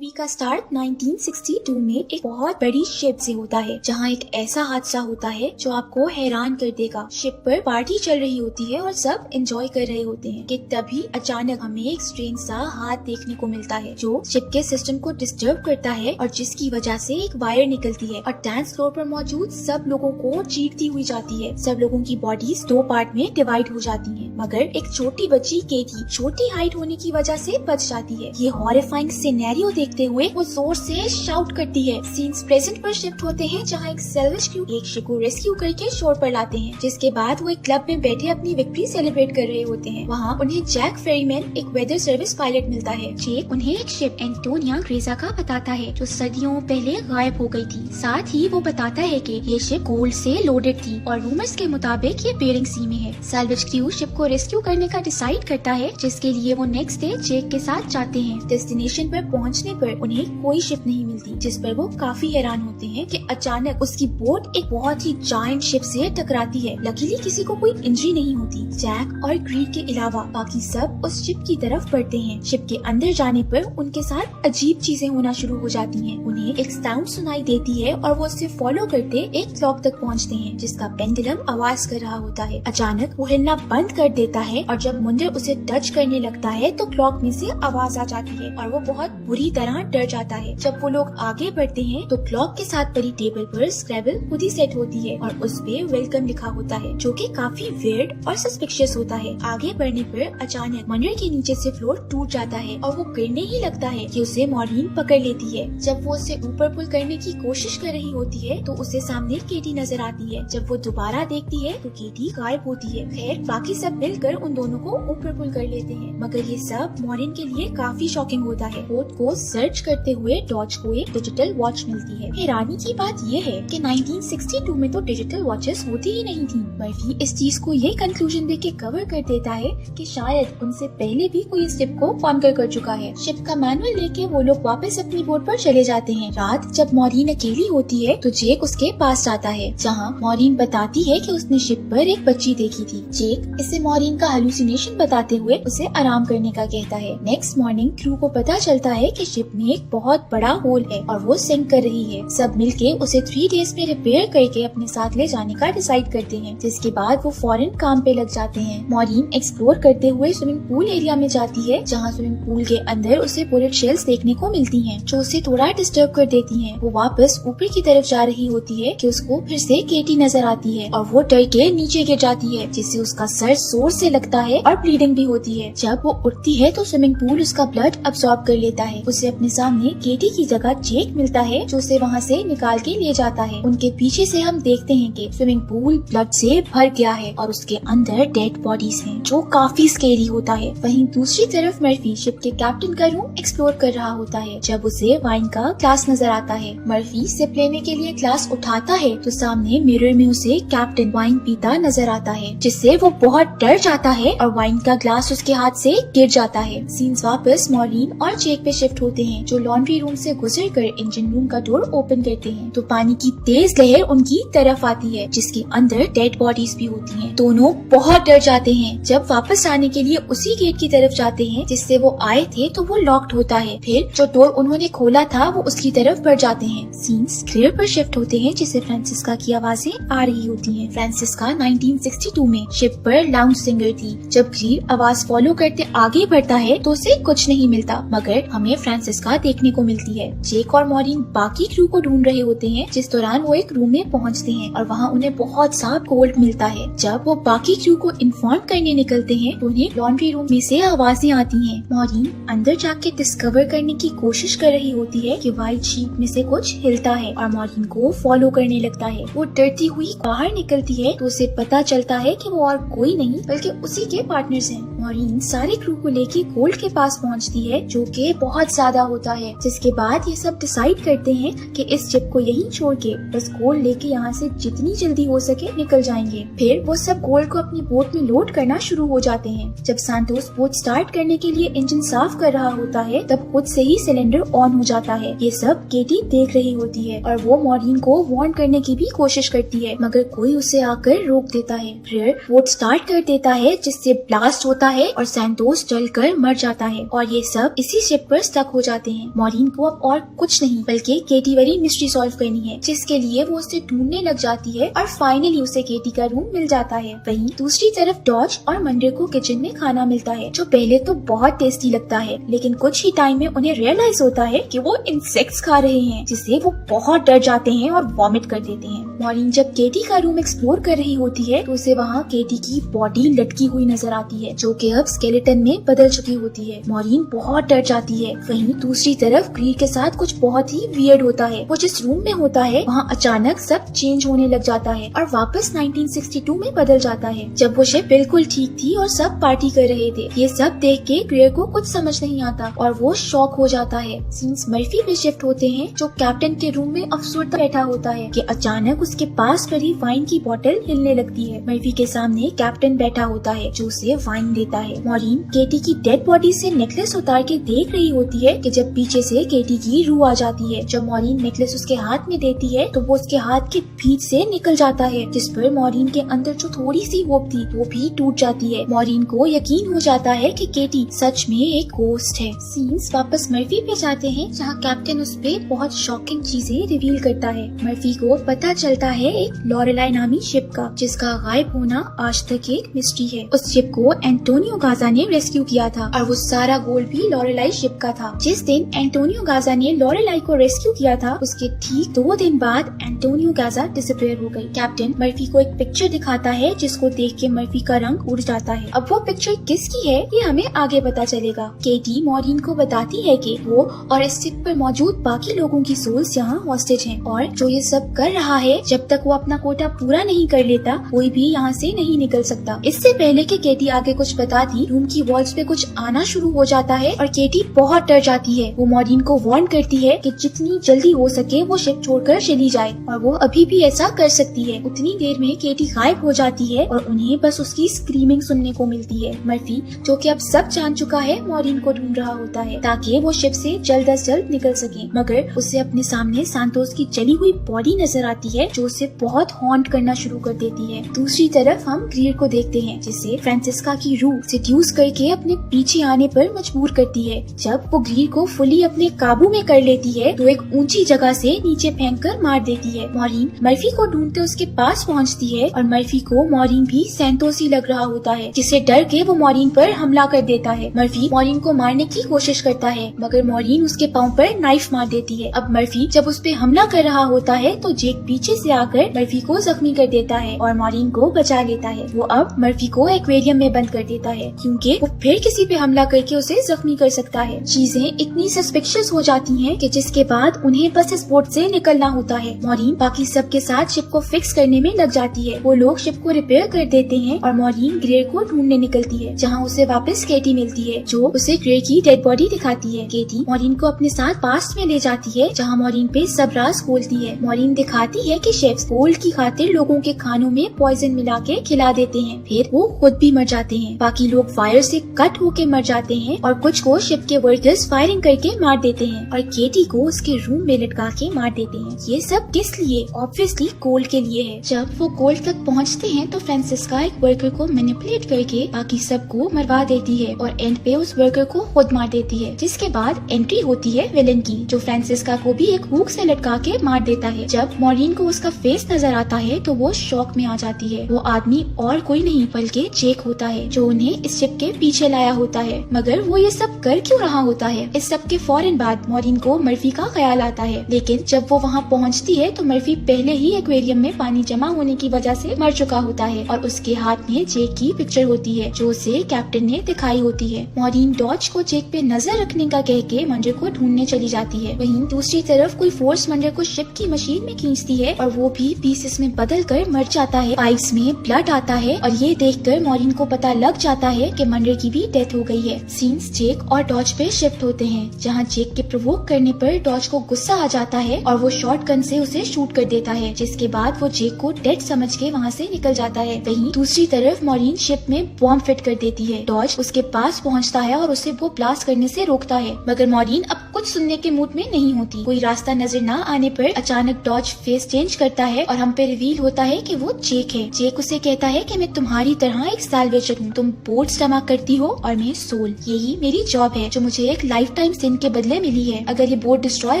Movie का start 1962 में एक बहुत बड़ी शिप से होता है, जहां एक ऐसा हादसा होता है जो आपको हैरान कर देगा। शिप पर पार्टी चल रही होती है और सब एंजॉय कर रहे होते हैं कि तभी अचानक हमें एक स्ट्रेंज सा हाथ देखने को मिलता है जो शिप के सिस्टम को डिस्टर्ब करता है और जिसकी वजह से एक वायर निकलती है और डांस फ्लोर पर मौजूद सब लोगों को चीरती हुई जाती है। सब लोगों की बॉडीज दो पार्ट में डिवाइड हो जाती है, मगर एक छोटी बच्ची केटी छोटी हाइट होने की वजह से बच जाती है। ये हॉरिफाइंग सिनेरियो देखते हुए वो जोर से शाउट करती है। सीन्स प्रेजेंट पर शिफ्ट होते हैं जहाँ एक सेल्वेज क्रू एक शिप को रेस्क्यू करके शोर पर लाते हैं, जिसके बाद वो एक क्लब में बैठे अपनी विक्ट्री सेलिब्रेट कर रहे होते हैं। वहाँ उन्हें जैक फेरीमैन एक वेदर सर्विस पायलट मिलता है। जैक उन्हें एक शिप एंटोनिया ग्रेजा का बताता है जो सदियों पहले गायब हो गई थी। साथ ही वो बताता है कि ये शिप गोल्ड से लोडेड थी और रूमर्स के मुताबिक ये बेरिंग सी में है। सेल्वेज क्रू शिप को रेस्क्यू करने का डिसाइड करता है, जिसके लिए वो नेक्स्ट डे जैक के साथ जाते हैं। डेस्टिनेशन पर पहुंचने पर उन्हें कोई शिप नहीं मिलती, जिस पर वो काफी हैरान होते हैं कि अचानक उसकी बोट एक बहुत ही जायंट शिप से टकराती है। लकीली किसी को कोई इंजरी नहीं होती। जैक और ग्रीड के अलावा बाकी सब उस शिप की तरफ बढ़ते हैं। शिप के अंदर जाने पर उनके साथ अजीब चीजें होना शुरू हो जाती हैं। उन्हें एक साउंड सुनाई देती है और वो उसे फॉलो करते एक क्लॉक तक पहुंचते हैं, जिसका पेंडुलम आवाज कर रहा होता है। अचानक वो हिलना बंद कर देता है और जब मुंडर उसे टच करने लगता है तो क्लॉक में से आवाज आ जाती है और वो बहुत बुरी तरह डर जाता है। जब वो लोग आगे बढ़ते हैं तो क्लॉक के साथ पड़ी टेबल पर स्क्रैबल खुद ही सेट होती है और उस पे वेलकम लिखा होता है, जो कि काफी वियर्ड और सस्पिशियस होता है। आगे बढ़ने पर अचानक मंडर के नीचे से फ्लोर टूट जाता है और वो गिरने ही लगता है कि उसे मॉर्निन पकड़ लेती है। जब वो उसे ऊपर पुल करने की कोशिश कर रही होती है तो उसे सामने केटी नजर आती है। जब वो दोबारा देखती है तो केटी गायब होती है। खैर बाकी सब मिलकर उन दोनों को ऊपर पुल कर लेते हैं, मगर ये सब मॉर्निन के लिए काफी शॉकिंग होता है। बोट को सर्च करते हुए डॉज को एक डिजिटल वॉच मिलती है। हैरानी की बात ये है कि 1962 में तो डिजिटल वॉचेस होती ही नहीं थी। मर्फी इस चीज को ये कंक्लूजन दे के कवर कर देता है कि शायद उनसे पहले भी कोई इस शिप को कॉन्कर कर चुका है। शिप का मैनुअल लेके वो लोग वापस अपनी बोट पर चले जाते हैं। रात जब मॉर्निन अकेली होती है तो जेक उसके पास जाता है, जहाँ मॉर्निन बताती है कि उसने शिप पर एक बच्ची देखी थी। जेक इसे मॉर्निन का हेलुसिनेशन बताते हुए उसे आराम करने का कहता है। नेक्स्ट मॉर्निंग क्रू को पता चलता है कि शिप में एक बहुत बड़ा होल है और वो सिंक कर रही है। सब मिलके उसे 3 डेज में रिपेयर करके अपने साथ ले जाने का डिसाइड करते हैं, जिसके बाद वो फौरन काम पे लग जाते हैं। मॉर्निन एक्सप्लोर करते हुए स्विमिंग पूल एरिया में जाती है, जहाँ स्विमिंग पूल के अंदर उसे बुलेट शेल्स देखने को मिलती हैं, जो उसे थोड़ा डिस्टर्ब कर देती हैं। वो वापस ऊपर की तरफ जा रही होती है कि उसको फिर से केटी नजर आती है और वो डर के नीचे गिर जाती है, जिससे उसका सर जोर से लगता है और ब्लीडिंग भी होती है। जब वो उठती है तो स्विमिंग पूल उसका ब्लड अब्सॉर्ब कर लेता है। उसे अपने सामने केटी की जगह जेक मिलता है, जो उसे वहाँ से निकाल के ले जाता है। उनके पीछे से हम देखते हैं कि स्विमिंग पूल ब्लड से भर गया है और उसके अंदर डेड बॉडीज हैं, जो काफी स्केरी होता है। वहीं दूसरी तरफ मर्फी शिप के कैप्टन का रूम एक्सप्लोर कर रहा होता है, जब उसे वाइन का ग्लास नजर आता है। मर्फी सिप लेने के लिए ग्लास उठाता है तो सामने मिरर में उसे कैप्टन वाइन पीता नजर आता है, जिससे वो बहुत डर जाता है और वाइन का ग्लास उसके हाथ से गिर जाता है। सीन्स वापस मॉर्निन और जेक पे शिफ्ट होते हैं, जो लॉन्ड्री रूम से गुजरकर इंजन रूम का डोर ओपन करते हैं तो पानी की तेज लहर उनकी तरफ आती है, जिसके अंदर डेड बॉडीज भी होती हैं। दोनों बहुत डर जाते हैं। जब वापस आने के लिए उसी गेट की तरफ जाते हैं जिससे वो आए थे तो वो लॉक्ड होता है। फिर जो डोर उन्होंने खोला था वो उसकी तरफ बढ़ जाते हैं। सीन्स क्लियर पर शिफ्ट होते हैं, जिससे फ्रांसिस्का की आवाजें आ रही होती हैं। फ्रांसिस्का 1962 में शिप पर लाउंज सिंगर थी। जब ग्रीड आवाज फॉलो करते आगे बढ़ता है तो उसे कुछ नहीं मिलता, मगर हमें फ्रांसिस्का देखने को मिलती है। जेक और मॉर्निन बाकी क्रू को ढूंढ रहे होते हैं, जिस दौरान वो एक रूम में पहुंचते हैं और वहाँ उन्हें बहुत सा गोल्ड मिलता है। जब वो बाकी क्रू को इन्फॉर्म करने निकलते हैं तो उन्हें लॉन्ड्री रूम में से आवाजें आती हैं। मॉर्निन अंदर जाके डिस्कवर करने की कोशिश कर रही होती है कि व्हाइट शीट में से कुछ हिलता है और मॉर्निन को फॉलो करने लगता है। वो डरती हुई बाहर निकलती है तो उसे पता चलता है कि वो और कोई नहीं बल्कि उसी के पार्टनर्स हैं। मॉर्निन सारे क्रू को लेके गोल्ड के पास पहुंचती है, जो कि बहुत ज्यादा होता है, जिसके बाद ये सब डिसाइड करते हैं कि इस शिप को यहीं छोड़ के बस गोल्ड लेके यहाँ से जितनी जल्दी हो सके निकल जाएंगे। फिर वो सब गोल्ड को अपनी बोट में लोड करना शुरू हो जाते हैं। जब सांतोस बोट स्टार्ट करने के लिए इंजन साफ कर रहा होता है तब खुद से ही सिलेंडर ऑन हो जाता है। ये सब केटी देख रही होती है और वो मॉर्निन को वार्न करने की भी कोशिश करती है, मगर कोई उसे आकर रोक देता है। फिर बोट स्टार्ट कर देता है, जिससे ब्लास्ट होता है और सैंतोस जलकर मर जाता है और ये सब इसी शिप पर स्टक हो जाते हैं। मॉरीन को अब और कुछ नहीं बल्कि केटी वाली मिस्ट्री सॉल्व करनी है, जिसके लिए वो उसे ढूंढने लग जाती है और फाइनली उसे केटी का रूम मिल जाता है। वहीं दूसरी तरफ डॉज और मंडे को किचन में खाना मिलता है, जो पहले तो बहुत टेस्टी लगता है, लेकिन कुछ ही टाइम में उन्हें रियलाइज होता है कि वो इंसेक्ट्स खा रहे हैं, जिससे वो बहुत डर जाते हैं और वॉमिट कर देते हैं। मॉरीन जब केटी का रूम एक्सप्लोर कर रही होती है तो उसे वहाँ केटी की बॉडी लटकी हुई नजर आती है, जो कि अब स्केलेटन में बदल चुकी होती है। मॉरीन बहुत डर जाती है। वहीं दूसरी तरफ ग्रीड के साथ कुछ बहुत ही वियर्ड होता है। वो जिस रूम में होता है वहाँ अचानक सब चेंज होने लग जाता है और वापस 1962 में बदल जाता है, जब वो शिप बिल्कुल ठीक थी और सब पार्टी कर रहे थे। ये सब देख के ग्रेयर को कुछ समझ नहीं आता और वो शॉक हो जाता है। सीन्स मर्फी पे शिफ्ट होते हैं, जो कैप्टन के रूम में अफसरदा बैठा होता है कि अचानक उसके पास पड़ी वाइन की बोतल हिलने लगती है। मर्फी के सामने कैप्टन बैठा होता है, जो उसे वाइन देता है। मॉरीन केटी की डेड बॉडी से नेकलेस उतार के देख रही होती है कि जब पीछे से केटी की रूह आ जाती है। जब मॉरीन नेकलेस उसके हाथ में देती है तो वो उसके हाथ के बीच से निकल जाता है, जिस पर मॉरीन के अंदर जो थोड़ी सी होप थी वो भी टूट जाती है। मॉरीन को यकीन हो जाता है कि केटी सच में एक गोस्ट है। सीन्स वापस मर्फी पे जाते हैं, जहाँ कैप्टन उस पे बहुत शॉकिंग चीजें रिवील करता है। मर्फी को पता चलता है एक लॉरेलाई नामी शिप का, जिसका गायब होना आज तक एक मिस्ट्री है। उस शिप को एंटोनियो गाजा ने रेस्क्यू किया था और वो सारा गोल्ड भी लॉरेलाई शिप का था। जिस दिन एंटोनियो गाजा ने लॉरेलाई को रेस्क्यू किया था, उसके ठीक 2 दिन बाद एंटोनियो गाजा डिसअपीयर हो गई। कैप्टन मर्फी को एक पिक्चर दिखाता है, जिसको देख के मर्फी का रंग उड़ जाता है। अब वो पिक्चर किसकी है ये हमें आगे पता चलेगा। केटी मॉरीन को बताती है कि वो और इस शिप पर मौजूद बाकी लोगों की सोल्स यहाँ हॉस्टेज हैं और जो ये सब कर रहा है, जब तक वो अपना कोटा पूरा नहीं कर लेता कोई भी यहाँ से नहीं निकल सकता। इससे पहले कि केटी आगे कुछ बताती, रूम की वॉल्स पे कुछ आना शुरू हो जाता है और केटी बहुत डर जाती है। वो मॉरीन को वार्न करती है कि जितनी जल्दी हो सके वो शिप छोड़कर चली जाए और वो अभी भी ऐसा कर सकती है। उतनी देर में केटी गायब हो जाती है और उन्हें बस उसकी स्क्रीमिंग सुनने को मिलती है। मर्फी, जो कि अब सब जान चुका है, मॉरीन को ढूंढ रहा होता है ताकि वो शिप से जल्द अज जल्द निकल सके, मगर उसे अपने सामने सांतोस की जली हुई बॉडी नजर आती है, जो उसे बहुत हॉन्ट करना शुरू कर देती है। दूसरी तरफ हम ग्रीड को देखते हैं, जिसे फ्रांसिस्का की रूह सेड्यूस करके अपने पीछे आने पर मजबूर करती है। जब वो ग्रीड को फुली अपने काबू में कर लेती है तो एक ऊंची जगह से नीचे फेंककर मार देती है। मॉरीन मर्फी को ढूंढते उसके पास पहुंचती है और मर्फी को मॉरीन भी सैंतोस ही लग रहा होता है, जिससे डर के वो मॉरीन पर हमला कर देता है। मर्फी मॉरीन को मारने की कोशिश करता है, मगर मॉरीन उसके पाँव पर नाइफ मार देती है। अब मर्फी जब उस पे हमला कर रहा होता है तो जेक पीछे से आकर मर्फी को जख्मी कर देता है और मॉरीन को बचा लेता है। वो अब मर्फी को एक्वेरियम में बंद कर देता है, क्योंकि वो फिर किसी पे हमला करके उसे जख्मी कर सकता है। चीजें इतनी सस्पिशियस हो जाती हैं कि जिसके बाद उन्हें बस इस बोट से निकलना होता है। मॉरीन बाकी सब के साथ शिप को फिक्स करने में लग जाती है। वो लोग शिप को रिपेयर कर देते हैं और मॉरीन ग्रेयर को ढूंढने निकलती है, जहाँ उसे वापस केटी मिलती है, जो उसे ग्रेयर की डेड बॉडी दिखाती है। केटी मॉरीन को अपने साथ पास्ट में ले जाती है, जहाँ मॉरीन पे सब राज खोलती है। मॉरीन दिखाती है कि शेफ्स गोल्ड की खातिर लोगों के खानों में पॉइजन मिला के खिला देते हैं, फिर वो खुद भी मर जाते हैं। बाकी लोग फायर से कट होके मर जाते हैं और कुछ को शिप के वर्कर्स फायरिंग करके मार देते हैं और केटी को उसके रूम में लटका के मार देते हैं। ये सब किस लिए? ऑब्वियसली गोल्ड के लिए है। जब वो गोल्ड तक पहुंचते हैं तो फ्रांसिस्का एक वर्कर को मैनिपुलेट करके बाकी सबको मरवा देती है और एंड पे उस वर्कर को खुद मार देती है, जिसके बाद एंट्री होती है विलन की, जो फ्रांसिस्का को भी एक हुक से लटका के मार देता है। जब मॉरीन को उसका फेस नजर आता है तो वो शॉक में आ जाती है। वो आदमी और कोई नहीं बल्कि जेक होता है, जो उन्हें इस शिप के पीछे लाया होता है। मगर वो ये सब कर क्यों रहा होता है? इस सब के फौरन बाद मॉरीन को मर्फी का ख्याल आता है, लेकिन जब वो वहाँ पहुँचती है तो मर्फी पहले ही एक्वेरियम में पानी जमा होने की वजह से मर चुका होता है और उसके हाथ में जेक की पिक्चर होती है, जो उसे कैप्टन ने दिखाई होती है। मॉरीन डॉज को जेक पे नजर रखने का कह के मंडर को ढूंढने चली जाती है। वहीं दूसरी तरफ कोई फोर्स मंडर को शिप की मशीन में खींचती है और वो भी पीसेस में बदल कर मर जाता है। पाइप्स में ब्लड आता है और ये देखकर मॉरीन को पता लग जाता है कि मंडर की भी डेथ हो गई है। सीन्स जेक और डॉज पे शिफ्ट होते हैं, जहाँ जेक के प्रोवोक करने पर डॉज को गुस्सा आ जाता है और वो शॉर्ट गन से उसे शूट कर देता है, जिसके बाद वो जेक को डेड समझ के वहाँ से निकल जाता है। वहीं दूसरी तरफ मॉरीन शिप में बॉम्ब फिट कर देती है। डॉज उसके पास पहुँचता है और उसे वो ब्लास्ट करने से रोकता है, मगर मॉरीन अब कुछ सुनने के मूड में नहीं होती। कोई रास्ता नजर न आने पर अचानक डॉज फेस चेंज करता है और हम पे रिवील होता है कि वो जेक है। जेक उसे कहता है कि मैं तुम्हारी तरह एक सैल्वेजर हूँ, तुम बोट इस्तेमाल करती हो और मैं सोल। यही मेरी जॉब है जो मुझे एक लाइफ टाइम सिन के बदले मिली है। अगर ये बोट डिस्ट्रॉय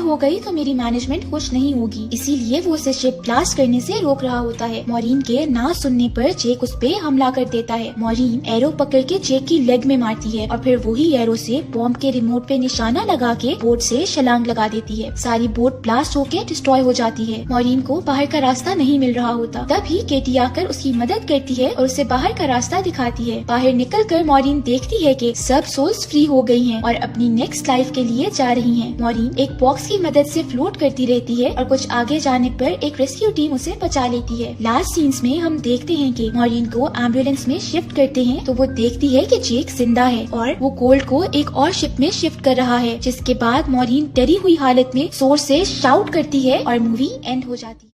हो गई तो मेरी मैनेजमेंट खुश नहीं होगी, इसीलिए वो उसे शिप ब्लास्ट करने से रोक रहा होता है। मॉरीन के ना सुनने पर जेक उस पे हमला कर देता है। मॉरीन एरो पकड़ के जेक की लेग में मारती है और फिर वही एरो से बॉम्ब के रिमोट पे निशाना लगा के बोट से छलांग लगा देती है। सारी बोट ब्लास्ट होके डिस्ट्रॉय हो जाती है। मॉरीन को बाहर का रास्ता नहीं मिल रहा होता, तभी केटी आकर उसकी मदद करती है और उसे बाहर का रास्ता दिखाती है। बाहर निकलकर मॉरीन देखती है कि सब सोल्स फ्री हो गई हैं और अपनी नेक्स्ट लाइफ के लिए जा रही हैं। मॉरीन एक बॉक्स की मदद से फ्लोट करती रहती है और कुछ आगे जाने पर एक रेस्क्यू टीम उसे बचा लेती है। लास्ट सीन्स में हम देखते हैं कि मॉरीन को एम्बुलेंस में शिफ्ट करते हैं तो वो देखती है कि जेक जिंदा है और वो गोल्ड को एक और शिप में शिफ्ट कर रहा है, जिसके बाद मॉरीन डरी हुई हालत में जोर से शाउट करती है और मूवी एंड हो जाती है।